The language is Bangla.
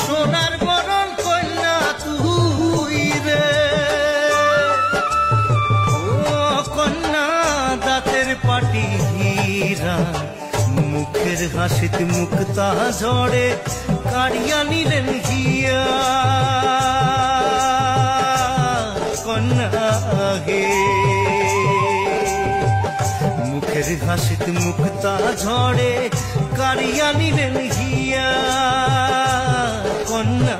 সোনার বরণ কন্যা তুই রে ও কন্যা দাঁতের পাটি হীরা মুখের হাসিতে মুক্তা ঝরে কাড়িয়া নিলেন হিয়া কন্যা হে মুখের হাসিতে মুক্তা ঝরে কাড়িয়া নিলেন হিয়া কন্যা